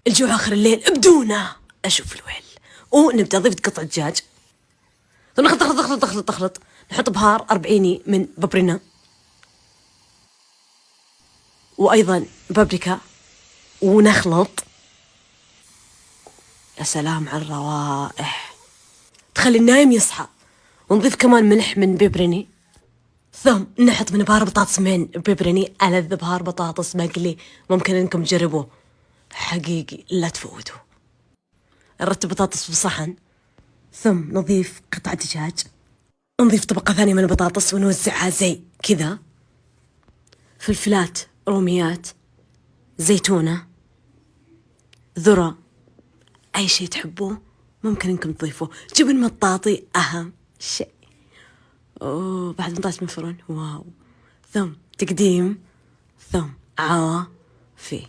الجوع آخر الليل ابدونا أشوف الويل. ونبدأ نضيف قطع دجاج، ثم نخلط. نحط بهار 40 من بابرينا، وأيضا بابريكا، ونخلط. يا سلام على الروائح، تخلي النايم يصحى. ونضيف كمان ملح من بيبريني، ثم نحط من بهار بطاطس من بيبريني. ألذ بهار بطاطس مقلي ممكن إنكم تجربوه، حقيقي لا تفوتوا. نرتب بطاطس بصحن، ثم نضيف قطع دجاج، نضيف طبقة ثانية من البطاطس ونوزعها زي كذا. فلفلات روميات، زيتونة، ذرة، أي شيء تحبوه ممكن إنكم تضيفوه. جبن مطاطي أهم شيء. بعد ما طلعت من الفرن، واو. ثم تقديم، ثم عوا فيه.